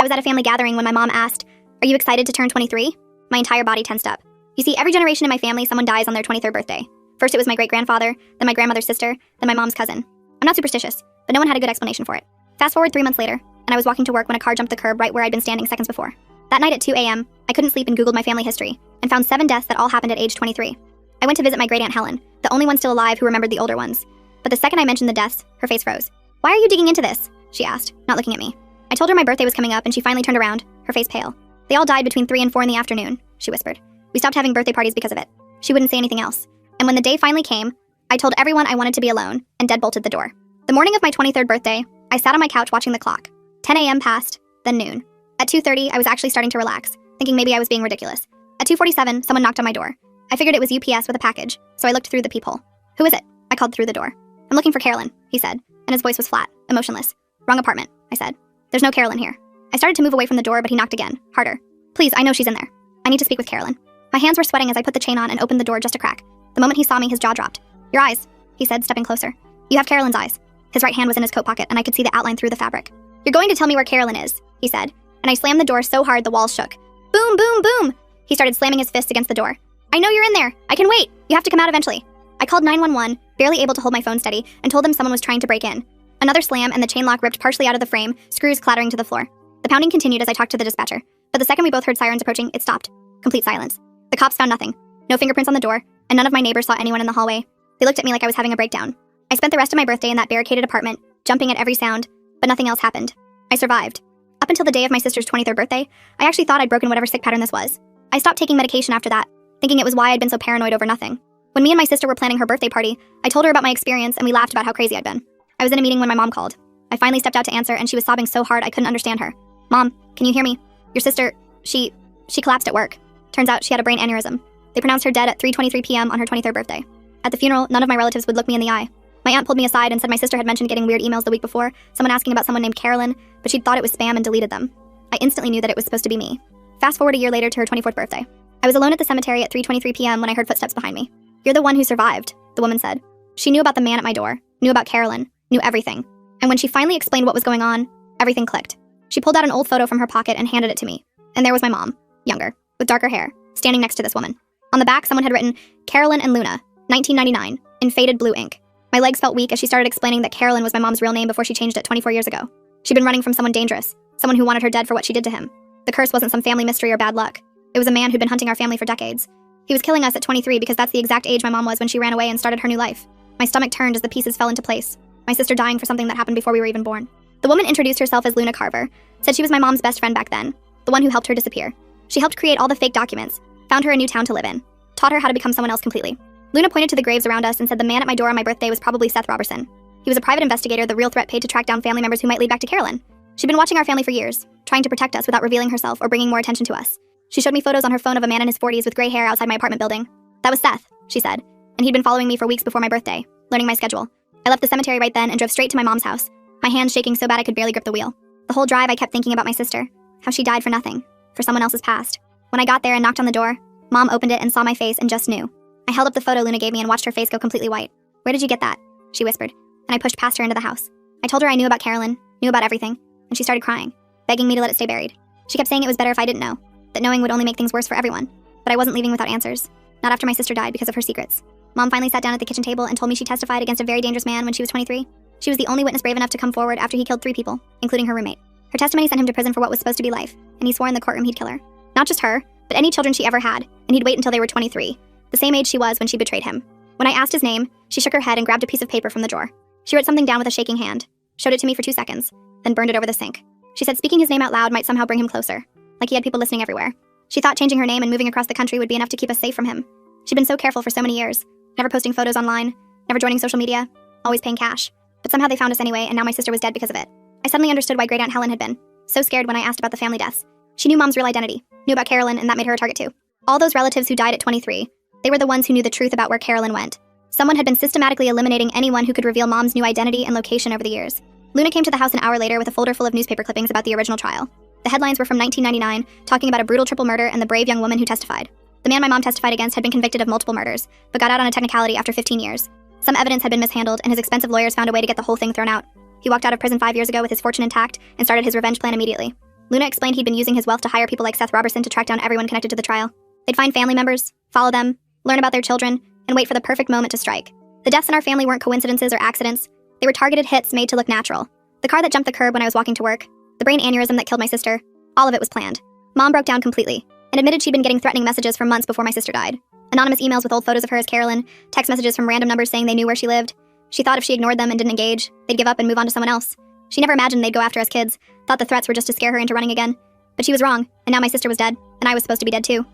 was at a family gathering when my mom asked, "Are you excited to turn 23?" My entire body tensed up. You see, every generation in my family, someone dies on their 23rd birthday. First it was my great-grandfather, then my grandmother's sister, then my mom's cousin. I'm not superstitious, but no one had a good explanation for it. Fast forward 3 months later, and I was walking to work when a car jumped the curb right where I'd been standing seconds before. That night at 2 a.m., I couldn't sleep and Googled my family history, and found 7 deaths that all happened at age 23. I went to visit my great-aunt Helen, the only one still alive who remembered the older ones. But the second I mentioned the deaths, her face froze. "Why are you digging into this?" she asked, not looking at me. I told her my birthday was coming up and she finally turned around, her face pale. "They all died between 3 and 4 in the afternoon," she whispered. "We stopped having birthday parties because of it." She wouldn't say anything else. And when the day finally came, I told everyone I wanted to be alone and deadbolted the door. The morning of my 23rd birthday, I sat on my couch watching the clock. 10 a.m. passed, then noon. At 2:30, I was actually starting to relax, thinking maybe I was being ridiculous. At 2:47, someone knocked on my door. I figured it was UPS with a package, so I looked through the peephole. "Who is it?" I called through the door. "I'm looking for Carolyn," he said, and his voice was flat, emotionless. "Wrong apartment," I said. "There's no Carolyn here." I started to move away from the door, but he knocked again, harder. "Please, I know she's in there. I need to speak with Carolyn." My hands were sweating as I put the chain on and opened the door just a crack. The moment he saw me, his jaw dropped. "Your eyes," he said, stepping closer. "You have Carolyn's eyes." His right hand was in his coat pocket, and I could see the outline through the fabric. "You're going to tell me where Carolyn is," he said, and I slammed the door so hard the walls shook. "Boom, boom, boom!" He started slamming his fist against the door. "I know you're in there. I can wait. You have to come out eventually." I called 911, barely able to hold my phone steady, and told them someone was trying to break in. Another slam, and the chain lock ripped partially out of the frame, screws clattering to the floor. The pounding continued as I talked to the dispatcher, but the second we both heard sirens approaching, it stopped. Complete silence. The cops found nothing. No fingerprints on the door, and none of my neighbors saw anyone in the hallway. They looked at me like I was having a breakdown. I spent the rest of my birthday in that barricaded apartment, jumping at every sound, but nothing else happened. I survived. Up until the day of my sister's 23rd birthday, I actually thought I'd broken whatever sick pattern this was. I stopped taking medication after that, thinking it was why I'd been so paranoid over nothing. When me and my sister were planning her birthday party, I told her about my experience and we laughed about how crazy I'd been. I was in a meeting when my mom called. I finally stepped out to answer and she was sobbing so hard I couldn't understand her. "Mom, can you hear me? Your sister, she collapsed at work. Turns out she had a brain aneurysm. They pronounced her dead at 3:23 p.m. on her 23rd birthday. At the funeral, none of my relatives would look me in the eye. My aunt pulled me aside and said my sister had mentioned getting weird emails the week before, someone asking about someone named Carolyn, but she'd thought it was spam and deleted them. I instantly knew that it was supposed to be me. Fast forward a year later to her 24th birthday. I was alone at the cemetery at 3:23 p.m. when I heard footsteps behind me. "You're the one who survived," the woman said. She knew about the man at my door, knew about Carolyn, knew everything. And when she finally explained what was going on, everything clicked. She pulled out an old photo from her pocket and handed it to me. And there was my mom, younger, with darker hair, standing next to this woman. On the back, someone had written, "Carolyn and Luna, 1999, in faded blue ink." My legs felt weak as she started explaining that Carolyn was my mom's real name before she changed it 24 years ago. She'd been running from someone dangerous, someone who wanted her dead for what she did to him. The curse wasn't some family mystery or bad luck. It was a man who'd been hunting our family for decades. He was killing us at 23 because that's the exact age my mom was when she ran away and started her new life. My stomach turned as the pieces fell into place, my sister dying for something that happened before we were even born. The woman introduced herself as Luna Carver, said she was my mom's best friend back then, the one who helped her disappear. She helped create all the fake documents, found her a new town to live in, taught her how to become someone else completely. Luna pointed to the graves around us and said the man at my door on my birthday was probably Seth Robertson. He was a private investigator, the real threat paid to track down family members who might lead back to Carolyn. She'd been watching our family for years, trying to protect us without revealing herself or bringing more attention to us. She showed me photos on her phone of a man in his 40s with gray hair outside my apartment building. "That was Seth," she said, and he'd been following me for weeks before my birthday, learning my schedule. I left the cemetery right then and drove straight to my mom's house, my hands shaking so bad I could barely grip the wheel. The whole drive I kept thinking about my sister, how she died for nothing, for someone else's past. When I got there and knocked on the door, Mom opened it and saw my face and just knew. I held up the photo Luna gave me and watched her face go completely white. "Where did you get that?" she whispered, and I pushed past her into the house. I told her I knew about Carolyn, knew about everything, and she started crying, begging me to let it stay buried. She kept saying it was better if I didn't know, that knowing would only make things worse for everyone. But I wasn't leaving without answers, not after my sister died because of her secrets. Mom finally sat down at the kitchen table and told me she testified against a very dangerous man when she was 23. She was the only witness brave enough to come forward after he killed 3 people, including her roommate. Her testimony sent him to prison for what was supposed to be life, and he swore in the courtroom he'd kill her. Not just her, but any children she ever had, and he'd wait until they were 23, the same age she was when she betrayed him. When I asked his name, she shook her head and grabbed a piece of paper from the drawer. She wrote something down with a shaking hand, showed it to me for 2 seconds, then burned it over the sink. She said speaking his name out loud might somehow bring him closer, like he had people listening everywhere. She thought changing her name and moving across the country would be enough to keep us safe from him. She'd been so careful for so many years, never posting photos online, never joining social media, always paying cash. But somehow they found us anyway, and now my sister was dead because of it. I suddenly understood why Great Aunt Helen had been so scared when I asked about the family deaths. She knew Mom's real identity, knew about Carolyn, and that made her a target too. All those relatives who died at 23, they were the ones who knew the truth about where Carolyn went. Someone had been systematically eliminating anyone who could reveal Mom's new identity and location over the years. Luna came to the house an hour later with a folder full of newspaper clippings about the original trial. The headlines were from 1999, talking about a brutal triple murder and the brave young woman who testified. The man my mom testified against had been convicted of multiple murders, but got out on a technicality after 15 years. Some evidence had been mishandled, and his expensive lawyers found a way to get the whole thing thrown out. He walked out of prison 5 years ago with his fortune intact and started his revenge plan immediately. Luna explained he'd been using his wealth to hire people like Seth Robertson to track down everyone connected to the trial. They'd find family members, follow them, learn about their children, and wait for the perfect moment to strike. The deaths in our family weren't coincidences or accidents. They were targeted hits made to look natural. The car that jumped the curb when I was walking to work, the brain aneurysm that killed my sister, all of it was planned. Mom broke down completely and admitted she'd been getting threatening messages for months before my sister died. Anonymous emails with old photos of her as Carolyn, text messages from random numbers saying they knew where she lived. She thought if she ignored them and didn't engage, they'd give up and move on to someone else. She never imagined they'd go after us kids, thought the threats were just to scare her into running again. But she was wrong, and now my sister was dead, and I was supposed to be dead too.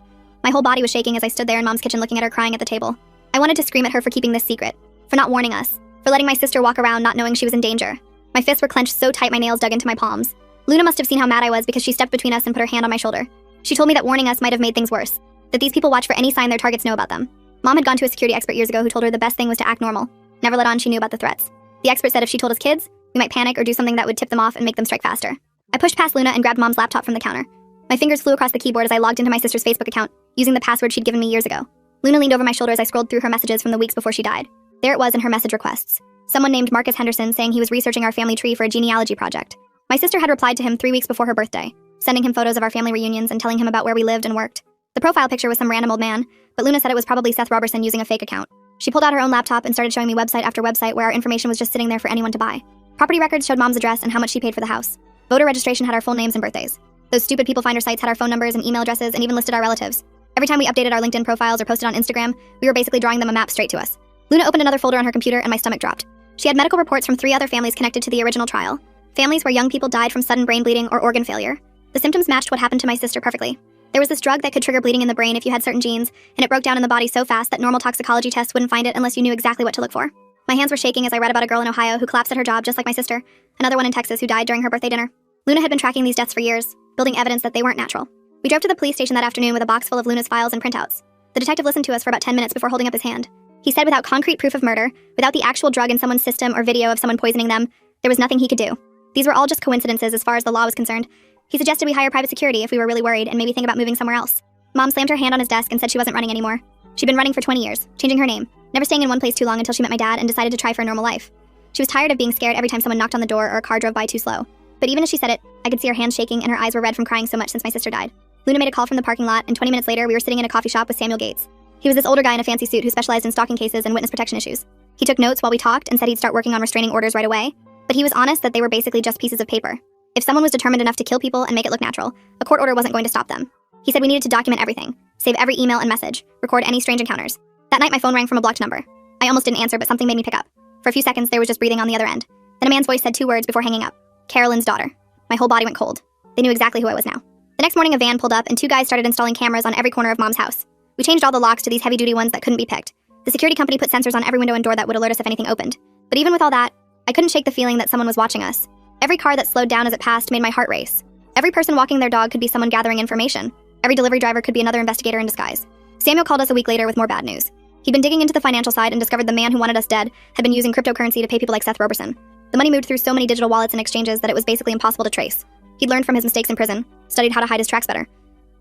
My whole body was shaking as I stood there in Mom's kitchen looking at her crying at the table. I wanted to scream at her for keeping this secret, for not warning us, for letting my sister walk around not knowing she was in danger. My fists were clenched so tight my nails dug into my palms. Luna must have seen how mad I was because she stepped between us and put her hand on my shoulder. She told me that warning us might have made things worse, that these people watch for any sign their targets know about them. Mom had gone to a security expert years ago who told her the best thing was to act normal, never let on she knew about the threats. The expert said if she told us kids, we might panic or do something that would tip them off and make them strike faster. I pushed past Luna and grabbed Mom's laptop from the counter. My fingers flew across the keyboard as I logged into my sister's Facebook account, using the password she'd given me years ago. Luna leaned over my shoulder as I scrolled through her messages from the weeks before she died. There it was in her message requests. Someone named Marcus Henderson saying he was researching our family tree for a genealogy project. My sister had replied to him 3 weeks before her birthday, sending him photos of our family reunions and telling him about where we lived and worked. The profile picture was some random old man, but Luna said it was probably Seth Robertson using a fake account. She pulled out her own laptop and started showing me website after website where our information was just sitting there for anyone to buy. Property records showed Mom's address and how much she paid for the house. Voter registration had our full names and birthdays. Those stupid people finder sites had our phone numbers and email addresses and even listed our relatives. Every time we updated our LinkedIn profiles or posted on Instagram, we were basically drawing them a map straight to us. Luna opened another folder on her computer and my stomach dropped. She had medical reports from 3 other families connected to the original trial. Families where young people died from sudden brain bleeding or organ failure. The symptoms matched what happened to my sister perfectly. There was this drug that could trigger bleeding in the brain if you had certain genes, and it broke down in the body so fast that normal toxicology tests wouldn't find it unless you knew exactly what to look for. My hands were shaking as I read about a girl in Ohio who collapsed at her job just like my sister, another one in Texas who died during her birthday dinner. Luna had been tracking these deaths for years, building evidence that they weren't natural. We drove to the police station that afternoon with a box full of Luna's files and printouts. The detective listened to us for about 10 minutes before holding up his hand. He said without concrete proof of murder, without the actual drug in someone's system or video of someone poisoning them, there was nothing he could do. These were all just coincidences as far as the law was concerned. He suggested we hire private security if we were really worried and maybe think about moving somewhere else. Mom slammed her hand on his desk and said she wasn't running anymore. She'd been running for 20 years, changing her name, never staying in one place too long until she met my dad and decided to try for a normal life. She was tired of being scared every time someone knocked on the door or a car drove by too slow. But even as she said it, I could see her hands shaking and her eyes were red from crying so much since my sister died. Luna made a call from the parking lot, and 20 minutes later, we were sitting in a coffee shop with Samuel Gates. He was this older guy in a fancy suit who specialized in stalking cases and witness protection issues. He took notes while we talked and said he'd start working on restraining orders right away, but he was honest that they were basically just pieces of paper. If someone was determined enough to kill people and make it look natural, a court order wasn't going to stop them. He said we needed to document everything, save every email and message, record any strange encounters. That night, my phone rang from a blocked number. I almost didn't answer, but something made me pick up. For a few seconds, there was just breathing on the other end. Then a man's voice said 2 words before hanging up. Carolyn's daughter. My whole body went cold. They knew exactly who I was now. The next morning, a van pulled up and 2 guys started installing cameras on every corner of Mom's house. We changed all the locks to these heavy-duty ones that couldn't be picked. The security company put sensors on every window and door that would alert us if anything opened. But even with all that, I couldn't shake the feeling that someone was watching us. Every car that slowed down as it passed made my heart race. Every person walking their dog could be someone gathering information. Every delivery driver could be another investigator in disguise. Samuel called us a week later with more bad news. He'd been digging into the financial side and discovered the man who wanted us dead had been using cryptocurrency to pay people like Seth Robertson. The money moved through so many digital wallets and exchanges that it was basically impossible to trace. He'd learned from his mistakes in prison, studied how to hide his tracks better.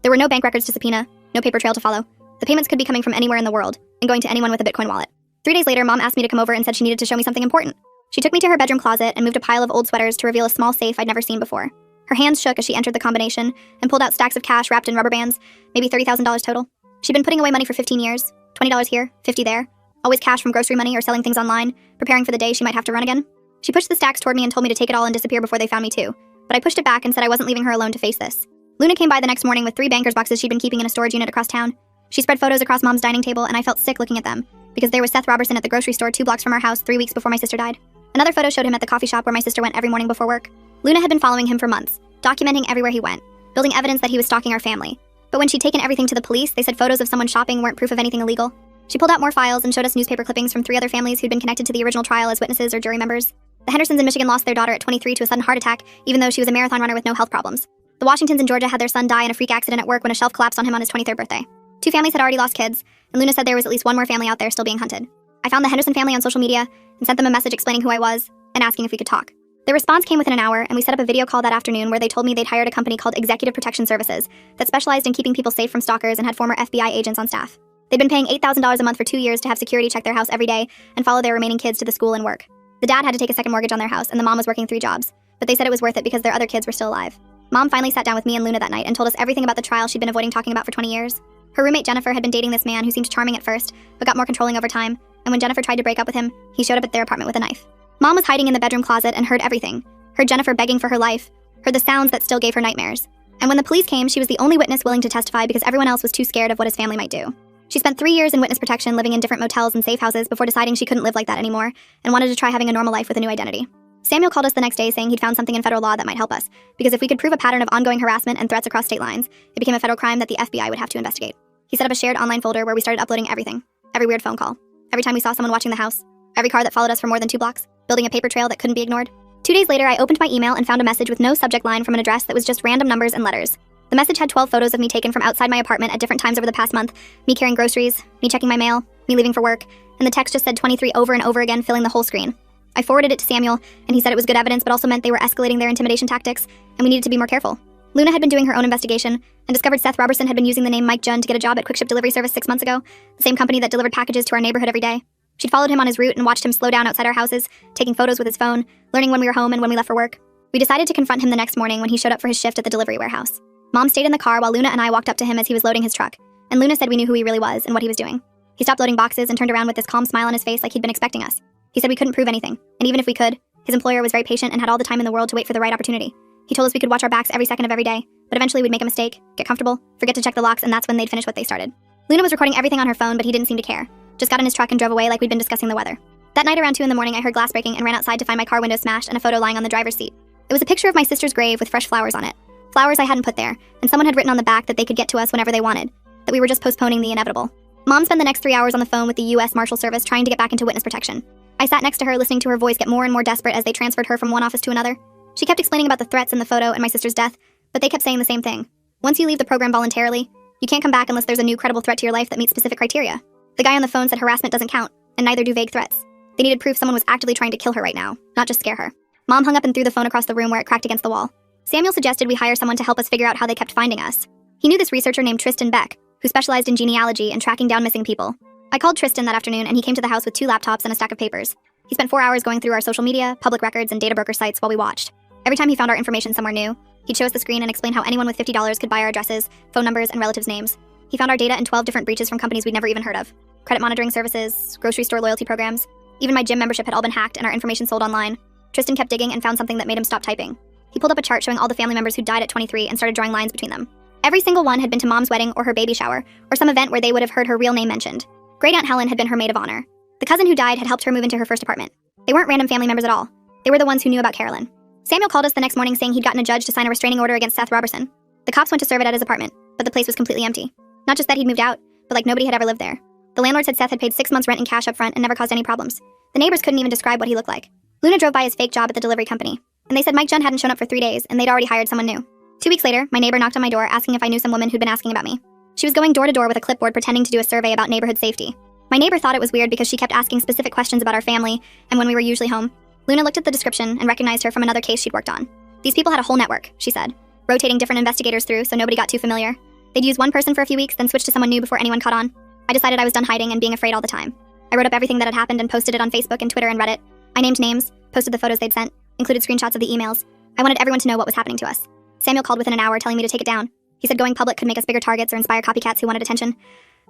There were no bank records to subpoena, no paper trail to follow. The payments could be coming from anywhere in the world and going to anyone with a Bitcoin wallet. 3 days later, Mom asked me to come over and said she needed to show me something important. She took me to her bedroom closet and moved a pile of old sweaters to reveal a small safe I'd never seen before. Her hands shook as she entered the combination and pulled out stacks of cash wrapped in rubber bands, maybe $30,000 total. She'd been putting away money for 15 years, $20 here, $50 there, always cash from grocery money or selling things online, preparing for the day she might have to run again. She pushed the stacks toward me and told me to take it all and disappear before they found me too, but I pushed it back and said I wasn't leaving her alone to face this. Luna came by the next morning with 3 banker's boxes she'd been keeping in a storage unit across town. She spread photos across Mom's dining table and I felt sick looking at them, because there was Seth Robertson at the grocery store 2 blocks from our house 3 weeks before my sister died. Another photo showed him at the coffee shop where my sister went every morning before work. Luna had been following him for months, documenting everywhere he went, building evidence that he was stalking our family. But when she'd taken everything to the police, they said photos of someone shopping weren't proof of anything illegal. She pulled out more files and showed us newspaper clippings from 3 other families who'd been connected to the original trial as witnesses or jury members. The Hendersons in Michigan lost their daughter at 23 to a sudden heart attack, even though she was a marathon runner with no health problems. The Washingtons in Georgia had their son die in a freak accident at work when a shelf collapsed on him on his 23rd birthday. 2 families had already lost kids, and Luna said there was at least 1 more family out there still being hunted. I found the Henderson family on social media and sent them a message explaining who I was and asking if we could talk. Their response came within an hour, and we set up a video call that afternoon where they told me they'd hired a company called Executive Protection Services that specialized in keeping people safe from stalkers and had former FBI agents on staff. They'd been paying $8,000 a month for 2 years to have security check their house every day and follow their remaining kids to the school and work. The dad had to take a second mortgage on their house, and the mom was working 3 jobs, but they said it was worth it because their other kids were still alive. Mom finally sat down with me and Luna that night and told us everything about the trial she'd been avoiding talking about for 20 years. Her roommate Jennifer had been dating this man who seemed charming at first, but got more controlling over time, and when Jennifer tried to break up with him, he showed up at their apartment with a knife. Mom was hiding in the bedroom closet and heard everything. Heard Jennifer begging for her life, heard the sounds that still gave her nightmares. And when the police came, she was the only witness willing to testify because everyone else was too scared of what his family might do. She spent 3 years in witness protection, living in different motels and safe houses before deciding she couldn't live like that anymore and wanted to try having a normal life with a new identity. Samuel called us the next day saying he'd found something in federal law that might help us, because if we could prove a pattern of ongoing harassment and threats across state lines, it became a federal crime that the FBI would have to investigate. He set up a shared online folder where we started uploading everything. Every weird phone call. Every time we saw someone watching the house. Every car that followed us for more than 2 blocks. Building a paper trail that couldn't be ignored. 2 days later, I opened my email and found a message with no subject line from an address that was just random numbers and letters. The message had 12 photos of me taken from outside my apartment at different times over the past month, me carrying groceries, me checking my mail, me leaving for work, and the text just said 23 over and over again, filling the whole screen. I forwarded it to Samuel, and he said it was good evidence but also meant they were escalating their intimidation tactics, and we needed to be more careful. Luna had been doing her own investigation and discovered Seth Robertson had been using the name Mike Junn to get a job at Quick Ship Delivery Service 6 months ago, the same company that delivered packages to our neighborhood every day. She'd followed him on his route and watched him slow down outside our houses, taking photos with his phone, learning when we were home and when we left for work. We decided to confront him the next morning when he showed up for his shift at the delivery warehouse. Mom stayed in the car while Luna and I walked up to him as he was loading his truck, and Luna said we knew who he really was and what he was doing. He stopped loading boxes and turned around with this calm smile on his face like he'd been expecting us. He said we couldn't prove anything, and even if we could, his employer was very patient and had all the time in the world to wait for the right opportunity. He told us we could watch our backs every second of every day, but eventually we'd make a mistake, get comfortable, forget to check the locks, and that's when they'd finish what they started. Luna was recording everything on her phone, but he didn't seem to care. Just got in his truck and drove away like we'd been discussing the weather. That night around 2 in the morning, I heard glass breaking and ran outside to find my car window smashed and a photo lying on the driver's seat. It was a picture of my sister's grave with fresh flowers on it. Flowers I hadn't put there, and someone had written on the back that they could get to us whenever they wanted, that we were just postponing the inevitable. Mom spent the next 3 hours on the phone with the U.S. Marshal Service trying to get back into witness protection. I sat next to her listening to her voice get more and more desperate as they transferred her from one office to another. She kept explaining about the threats in the photo and my sister's death, but they kept saying the same thing. Once you leave the program voluntarily, you can't come back unless there's a new credible threat to your life that meets specific criteria. The guy on the phone said harassment doesn't count, and neither do vague threats. They needed proof someone was actively trying to kill her right now, not just scare her. Mom hung up and threw the phone across the room where it cracked against the wall. Samuel suggested we hire someone to help us figure out how they kept finding us. He knew this researcher named Tristan Beck, who specialized in genealogy and tracking down missing people. I called Tristan that afternoon, and he came to the house with 2 laptops and a stack of papers. He spent 4 hours going through our social media, public records, and data broker sites while we watched. Every time he found our information somewhere new, he'd show us the screen and explain how anyone with $50 could buy our addresses, phone numbers, and relatives' names. He found our data in 12 different breaches from companies we'd never even heard of. Credit monitoring services, grocery store loyalty programs. Even my gym membership had all been hacked and our information sold online. Tristan kept digging and found something that made him stop typing. He pulled up a chart showing all the family members who died at 23 and started drawing lines between them. Every single one had been to Mom's wedding or her baby shower, or some event where they would have heard her real name mentioned. Great Aunt Helen had been her maid of honor. The cousin who died had helped her move into her first apartment. They weren't random family members at all. They were the ones who knew about Carolyn. Samuel called us the next morning saying he'd gotten a judge to sign a restraining order against Seth Robertson. The cops went to serve it at his apartment, but the place was completely empty. Not just that he'd moved out, but like nobody had ever lived there. The landlord said Seth had paid 6 months rent in cash up front and never caused any problems. The neighbors couldn't even describe what he looked like. Luna drove by his fake job at the delivery company, and they said Mike Junn hadn't shown up for 3 days, and they'd already hired someone new. 2 weeks later, my neighbor knocked on my door asking if I knew some woman who'd been asking about me. She was going door to door with a clipboard pretending to do a survey about neighborhood safety. My neighbor thought it was weird because she kept asking specific questions about our family and when we were usually home. Luna looked at the description and recognized her from another case she'd worked on. These people had a whole network, she said, rotating different investigators through so nobody got too familiar. They'd use one person for a few weeks, then switch to someone new before anyone caught on. I decided I was done hiding and being afraid all the time. I wrote up everything that had happened and posted it on Facebook and Twitter and Reddit. I named names, posted the photos they'd sent, included screenshots of the emails. I wanted everyone to know what was happening to us. Samuel called within an hour telling me to take it down. He said going public could make us bigger targets or inspire copycats who wanted attention.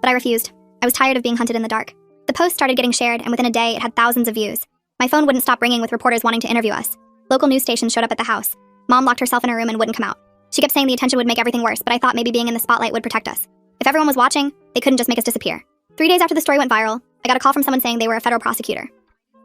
But I refused. I was tired of being hunted in the dark. The post started getting shared, and within a day, it had thousands of views. My phone wouldn't stop ringing with reporters wanting to interview us. Local news stations showed up at the house. Mom locked herself in her room and wouldn't come out. She kept saying the attention would make everything worse, but I thought maybe being in the spotlight would protect us. If everyone was watching, they couldn't just make us disappear. 3 days after the story went viral, I got a call from someone saying they were a federal prosecutor.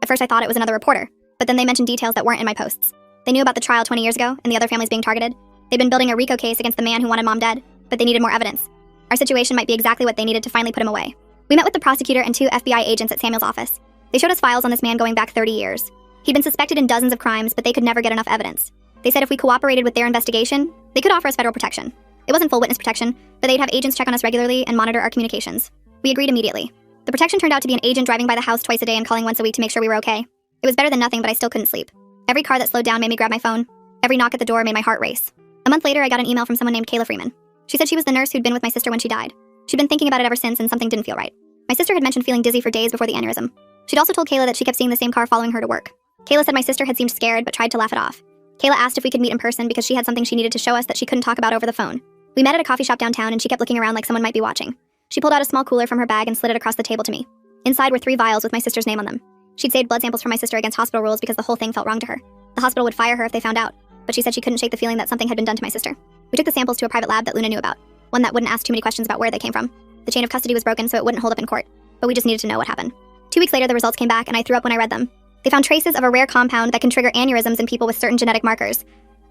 At first I thought it was another reporter, but then they mentioned details that weren't in my posts. They knew about the trial 20 years ago and the other families being targeted. They'd been building a RICO case against the man who wanted Mom dead, but they needed more evidence. Our situation might be exactly what they needed to finally put him away. We met with the prosecutor and 2 FBI agents at Samuel's office. They showed us files on this man going back 30 years. He'd been suspected in dozens of crimes, but they could never get enough evidence. They said if we cooperated with their investigation, they could offer us federal protection. It wasn't full witness protection, but they'd have agents check on us regularly and monitor our communications. We agreed immediately. The protection turned out to be an agent driving by the house twice a day and calling once a week to make sure we were okay. It was better than nothing, but I still couldn't sleep. Every car that slowed down made me grab my phone. Every knock at the door made my heart race. A month later, I got an email from someone named Kayla Freeman. She said she was the nurse who'd been with my sister when she died. She'd been thinking about it ever since, and something didn't feel right. My sister had mentioned feeling dizzy for days before the aneurysm. She'd also told Kayla that she kept seeing the same car following her to work. Kayla said my sister had seemed scared, but tried to laugh it off. Kayla asked if we could meet in person because she had something she needed to show us that she couldn't talk about over the phone. We met at a coffee shop downtown and she kept looking around like someone might be watching. She pulled out a small cooler from her bag and slid it across the table to me. Inside were 3 vials with my sister's name on them. She'd saved blood samples for my sister against hospital rules because the whole thing felt wrong to her. The hospital would fire her if they found out, but she said she couldn't shake the feeling that something had been done to my sister. We took the samples to a private lab that Luna knew about, one that wouldn't ask too many questions about where they came from. The chain of custody was broken so it wouldn't hold up in court, but we just needed to know what happened. 2 weeks later, the results came back and I threw up when I read them. They found traces of a rare compound that can trigger aneurysms in people with certain genetic markers.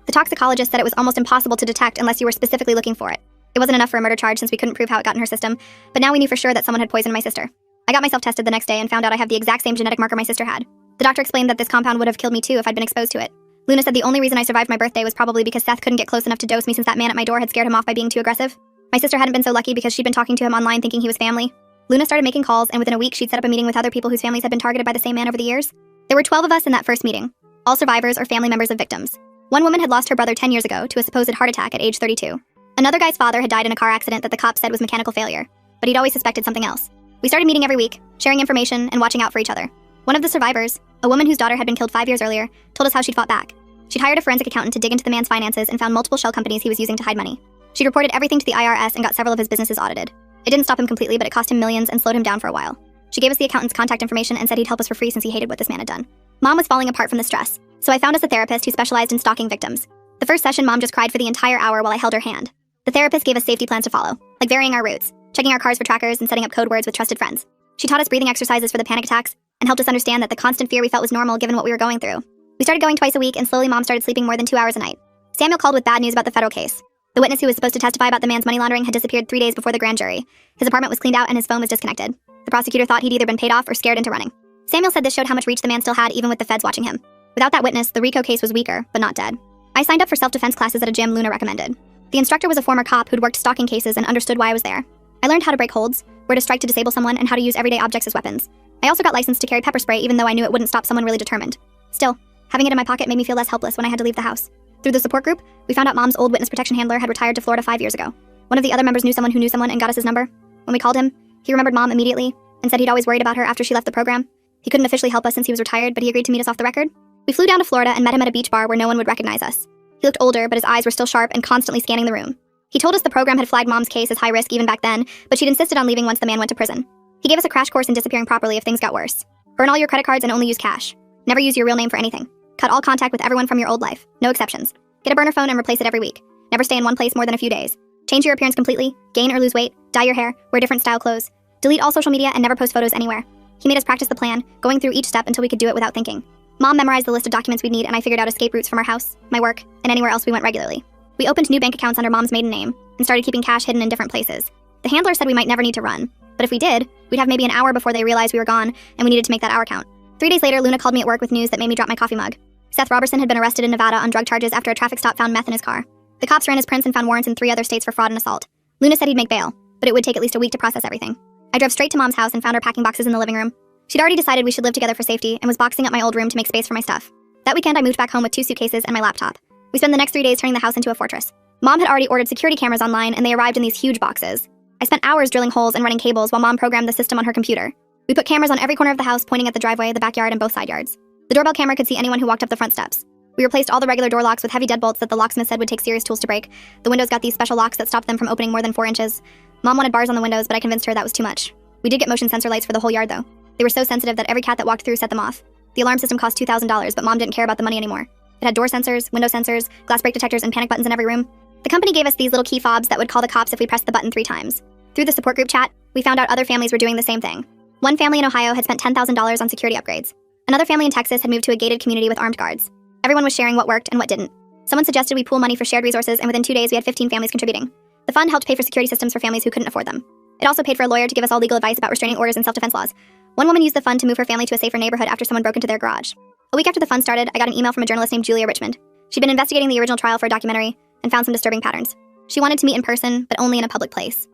The toxicologist said it was almost impossible to detect unless you were specifically looking for it. It wasn't enough for a murder charge since we couldn't prove how it got in her system, but now we knew for sure that someone had poisoned my sister. I got myself tested the next day and found out I have the exact same genetic marker my sister had. The doctor explained that this compound would have killed me too if I'd been exposed to it. Luna said the only reason I survived my birthday was probably because Seth couldn't get close enough to dose me since that man at my door had scared him off by being too aggressive. My sister hadn't been so lucky because she'd been talking to him online thinking he was family. Luna started making calls, and within a week she'd set up a meeting with other people whose families had been targeted by the same man over the years. There were 12 of us in that first meeting, all survivors or family members of victims. One woman had lost her brother 10 years ago to a supposed heart attack at age 32. Another guy's father had died in a car accident that the cops said was mechanical failure, but he'd always suspected something else. We started meeting every week, sharing information and watching out for each other. One of the survivors, a woman whose daughter had been killed 5 years earlier, told us how she'd fought back. She'd hired a forensic accountant to dig into the man's finances and found multiple shell companies he was using to hide money. She'd reported everything to the IRS and got several of his businesses audited. It didn't stop him completely, but it cost him millions and slowed him down for a while. She gave us the accountant's contact information and said he'd help us for free since he hated what this man had done. Mom was falling apart from the stress, so I found us a therapist who specialized in stalking victims. The first session, Mom just cried for the entire hour while I held her hand. The therapist gave us safety plans to follow, like varying our routes, checking our cars for trackers, and setting up code words with trusted friends. She taught us breathing exercises for the panic attacks and helped us understand that the constant fear we felt was normal given what we were going through. We started going twice a week, and slowly Mom started sleeping more than 2 hours a night. Samuel called with bad news about the federal case. The witness who was supposed to testify about the man's money laundering had disappeared 3 days before the grand jury. His apartment was cleaned out and his phone was disconnected. The prosecutor thought he'd either been paid off or scared into running. Samuel said this showed how much reach the man still had even with the feds watching him. Without that witness, the RICO case was weaker, but not dead. I signed up for self-defense classes at a gym Luna recommended. The instructor was a former cop who'd worked stalking cases and understood why I was there. I learned how to break holds, where to strike to disable someone, and how to use everyday objects as weapons. I also got licensed to carry pepper spray even though I knew it wouldn't stop someone really determined. Still, having it in my pocket made me feel less helpless when I had to leave the house. Through the support group, we found out Mom's old witness protection handler had retired to Florida 5 years ago. One of the other members knew someone who knew someone and got us his number. When we called him, he remembered Mom immediately and said he'd always worried about her after she left the program. He couldn't officially help us since he was retired, but he agreed to meet us off the record. We flew down to Florida and met him at a beach bar where no one would recognize us. He looked older, but his eyes were still sharp and constantly scanning the room. He told us the program had flagged Mom's case as high risk even back then, but she'd insisted on leaving once the man went to prison. He gave us a crash course in disappearing properly if things got worse. Burn all your credit cards and only use cash. Never use your real name for anything. Cut all contact with everyone from your old life. No exceptions. Get a burner phone and replace it every week. Never stay in one place more than a few days. Change your appearance completely. Gain or lose weight. Dye your hair. Wear different style clothes. Delete all social media and never post photos anywhere. He made us practice the plan, going through each step until we could do it without thinking. Mom memorized the list of documents we'd need and I figured out escape routes from our house, my work, and anywhere else we went regularly. We opened new bank accounts under Mom's maiden name and started keeping cash hidden in different places. The handler said we might never need to run, but if we did, we'd have maybe an hour before they realized we were gone and we needed to make that hour count. 3 days later, Luna called me at work with news that made me drop my coffee mug. Seth Robertson had been arrested in Nevada on drug charges after a traffic stop found meth in his car. The cops ran his prints and found warrants in 3 other states for fraud and assault. Luna said he'd make bail, but it would take at least a week to process everything. I drove straight to Mom's house and found her packing boxes in the living room. She'd already decided we should live together for safety and was boxing up my old room to make space for my stuff. That weekend, I moved back home with 2 suitcases and my laptop. We spent the next 3 days turning the house into a fortress. Mom had already ordered security cameras online and they arrived in these huge boxes. I spent hours drilling holes and running cables while Mom programmed the system on her computer. We put cameras on every corner of the house pointing at the driveway, the backyard, and both side yards. The doorbell camera could see anyone who walked up the front steps. We replaced all the regular door locks with heavy deadbolts that the locksmith said would take serious tools to break. The windows got these special locks that stopped them from opening more than 4 inches. Mom wanted bars on the windows, but I convinced her that was too much. We did get motion sensor lights for the whole yard, though. They were so sensitive that every cat that walked through set them off. The alarm system cost $2,000, but Mom didn't care about the money anymore. It had door sensors, window sensors, glass break detectors, and panic buttons in every room. The company gave us these little key fobs that would call the cops if we pressed the button 3 times. Through the support group chat, we found out other families were doing the same thing. One family in Ohio had spent $10,000 on security upgrades. Another family in Texas had moved to a gated community with armed guards. Everyone was sharing what worked and what didn't. Someone suggested we pool money for shared resources, and within 2 days we had 15 families contributing. The fund helped pay for security systems for families who couldn't afford them. It also paid for a lawyer to give us all legal advice about restraining orders and self-defense laws. One woman used the fund to move her family to a safer neighborhood after someone broke into their garage. A week after the fund started, I got an email from a journalist named Julia Richmond. She'd been investigating the original trial for a documentary and found some disturbing patterns. She wanted to meet in person, but only in a public place.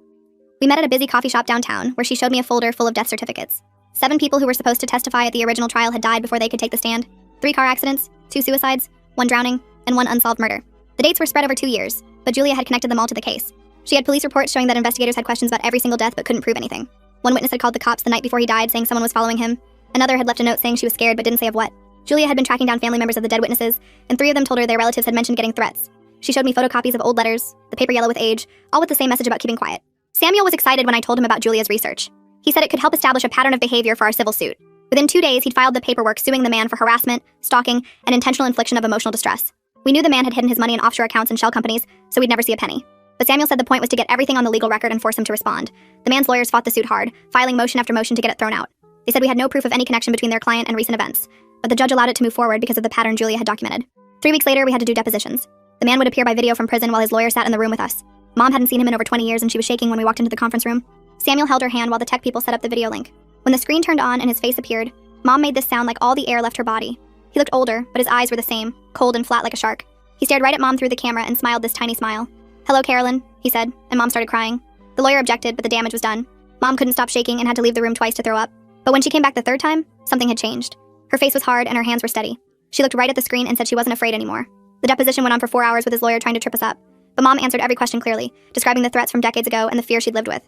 We met at a busy coffee shop downtown, where she showed me a folder full of death certificates. 7 people who were supposed to testify at the original trial had died before they could take the stand. 3 car accidents, 2 suicides, 1 drowning, and 1 unsolved murder. The dates were spread over 2 years, but Julia had connected them all to the case. She had police reports showing that investigators had questions about every single death but couldn't prove anything. One witness had called the cops the night before he died saying someone was following him. Another had left a note saying she was scared but didn't say of what. Julia had been tracking down family members of the dead witnesses, and 3 of them told her their relatives had mentioned getting threats. She showed me photocopies of old letters, the paper yellow with age, all with the same message about keeping quiet. Samuel was excited when I told him about Julia's research. He said it could help establish a pattern of behavior for our civil suit. Within 2 days, he'd filed the paperwork suing the man for harassment, stalking, and intentional infliction of emotional distress. We knew the man had hidden his money in offshore accounts and shell companies, so we'd never see a penny. But Samuel said the point was to get everything on the legal record and force him to respond. The man's lawyers fought the suit hard, filing motion after motion to get it thrown out. They said we had no proof of any connection between their client and recent events, but the judge allowed it to move forward because of the pattern Julia had documented. 3 weeks later, we had to do depositions. The man would appear by video from prison while his lawyer sat in the room with us. Mom hadn't seen him in over 20 years and she was shaking when we walked into the conference room. Samuel held her hand while the tech people set up the video link. When the screen turned on and his face appeared, Mom made this sound like all the air left her body. He looked older, but his eyes were the same, cold and flat like a shark. He stared right at Mom through the camera and smiled this tiny smile. "Hello, Carolyn," he said, and Mom started crying. The lawyer objected, but the damage was done. Mom couldn't stop shaking and had to leave the room twice to throw up. But when she came back the 3rd time, something had changed. Her face was hard and her hands were steady. She looked right at the screen and said she wasn't afraid anymore. The deposition went on for 4 hours with his lawyer trying to trip us up. But Mom answered every question clearly, describing the threats from decades ago and the fear she'd lived with.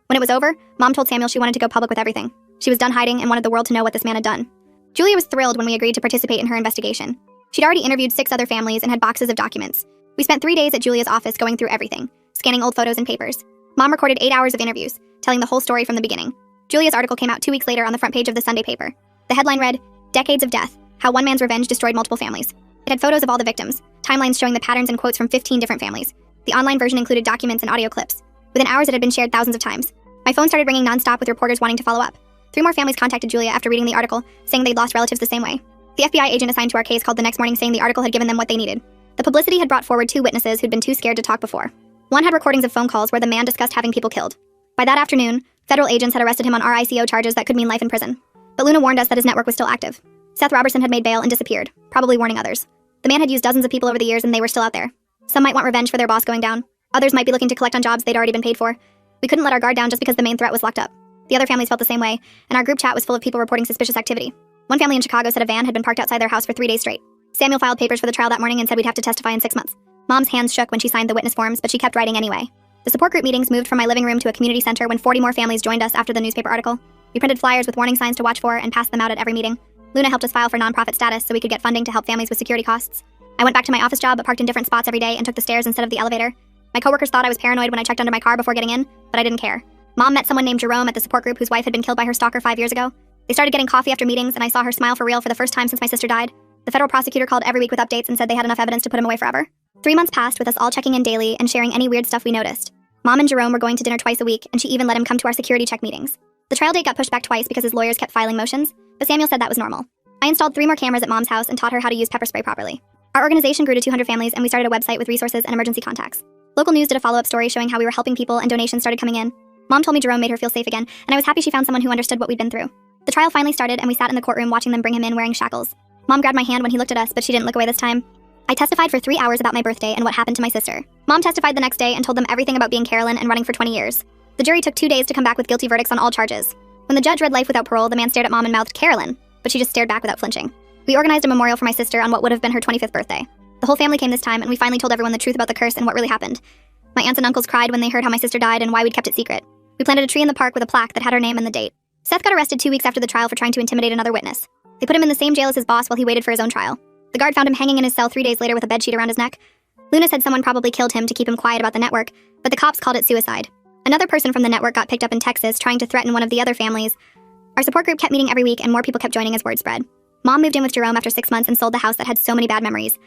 When it was over, Mom told Samuel she wanted to go public with everything. She was done hiding and wanted the world to know what this man had done. Julia was thrilled when we agreed to participate in her investigation. She'd already interviewed 6 other families and had boxes of documents. We spent 3 days at Julia's office going through everything, scanning old photos and papers. Mom recorded 8 hours of interviews, telling the whole story from the beginning. Julia's article came out 2 weeks later on the front page of the Sunday paper. The headline read, "Decades of Death, How One Man's Revenge Destroyed Multiple Families." It had photos of all the victims, timelines showing the patterns and quotes from 15 different families. The online version included documents and audio clips. Within hours, it had been shared thousands of times. My phone started ringing nonstop with reporters wanting to follow up. 3 more families contacted Julia after reading the article, saying they'd lost relatives the same way. The FBI agent assigned to our case called the next morning saying the article had given them what they needed. The publicity had brought forward 2 witnesses who'd been too scared to talk before. One had recordings of phone calls where the man discussed having people killed. By that afternoon, federal agents had arrested him on RICO charges that could mean life in prison. But Luna warned us that his network was still active. Seth Robertson had made bail and disappeared, probably warning others. The man had used dozens of people over the years and they were still out there. Some might want revenge for their boss going down. Others might be looking to collect on jobs they'd already been paid for. We couldn't let our guard down just because the main threat was locked up. The other families felt the same way, and our group chat was full of people reporting suspicious activity. One family in Chicago said a van had been parked outside their house for 3 days straight. Samuel filed papers for the trial that morning and said we'd have to testify in 6 months. Mom's hands shook when she signed the witness forms, but she kept writing anyway. The support group meetings moved from my living room to a community center when 40 more families joined us after the newspaper article. We printed flyers with warning signs to watch for and passed them out at every meeting. Luna helped us file for nonprofit status so we could get funding to help families with security costs. I went back to my office job but parked in different spots every day and took the stairs instead of the elevator. My coworkers thought I was paranoid when I checked under my car before getting in, but I didn't care. Mom met someone named Jerome at the support group whose wife had been killed by her stalker 5 years ago. They started getting coffee after meetings and I saw her smile for real for the first time since my sister died. The federal prosecutor called every week with updates and said they had enough evidence to put him away forever. 3 months passed with us all checking in daily and sharing any weird stuff we noticed. Mom and Jerome were going to dinner twice a week and she even let him come to our security check meetings. The trial date got pushed back twice because his lawyers kept filing motions, but Samuel said that was normal. I installed 3 more cameras at Mom's house and taught her how to use pepper spray properly. Our organization grew to 200 families and we started a website with resources and emergency contacts. Local news did a follow-up story showing how we were helping people and donations started coming in. Mom told me Jerome made her feel safe again, and I was happy she found someone who understood what we'd been through. The trial finally started and we sat in the courtroom watching them bring him in wearing shackles. Mom grabbed my hand when he looked at us, but she didn't look away this time. I testified for 3 hours about my birthday and what happened to my sister. Mom testified the next day and told them everything about being Carolyn and running for 20 years. The jury took 2 days to come back with guilty verdicts on all charges. When the judge read life without parole, the man stared at Mom and mouthed Carolyn, but she just stared back without flinching. We organized a memorial for my sister on what would have been her 25th birthday. The whole family came this time and we finally told everyone the truth about the curse and what really happened. My aunts and uncles cried when they heard how my sister died and why we'd kept it secret. We planted a tree in the park with a plaque that had her name and the date. Seth got arrested 2 weeks after the trial for trying to intimidate another witness. They put him in the same jail as his boss while he waited for his own trial. The guard found him hanging in his cell 3 days later with a bedsheet around his neck. Luna said someone probably killed him to keep him quiet about the network, but the cops called it suicide. Another person from the network got picked up in Texas trying to threaten one of the other families. Our support group kept meeting every week and more people kept joining as word spread. Mom moved in with Jerome after 6 months and sold the house that had so many bad memories.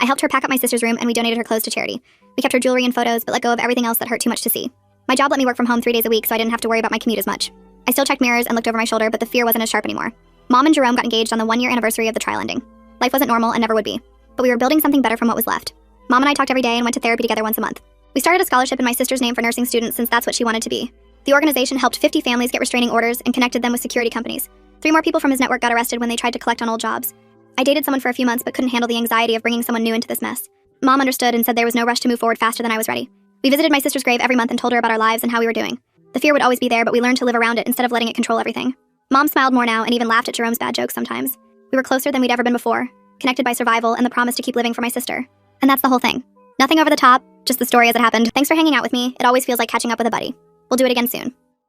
I helped her pack up my sister's room and we donated her clothes to charity. We kept her jewelry and photos but let go of everything else that hurt too much to see. My job let me work from home 3 days a week so I didn't have to worry about my commute as much. I still checked mirrors and looked over my shoulder, but the fear wasn't as sharp anymore. Mom and Jerome got engaged on the 1-year anniversary of the trial ending. Life wasn't normal and never would be, but we were building something better from what was left. Mom and I talked every day and went to therapy together once a month. We started a scholarship in my sister's name for nursing students since that's what she wanted to be. The organization helped 50 families get restraining orders and connected them with security companies. 3 more people from his network got arrested when they tried to collect on old jobs. I dated someone for a few months but couldn't handle the anxiety of bringing someone new into this mess. Mom understood and said there was no rush to move forward faster than I was ready. We visited my sister's grave every month and told her about our lives and how we were doing. The fear would always be there, but we learned to live around it instead of letting it control everything. Mom smiled more now and even laughed at Jerome's bad jokes sometimes. We were closer than we'd ever been before, connected by survival and the promise to keep living for my sister. And that's the whole thing. Nothing over the top, just the story as it happened. Thanks for hanging out with me. It always feels like catching up with a buddy. We'll do it again soon.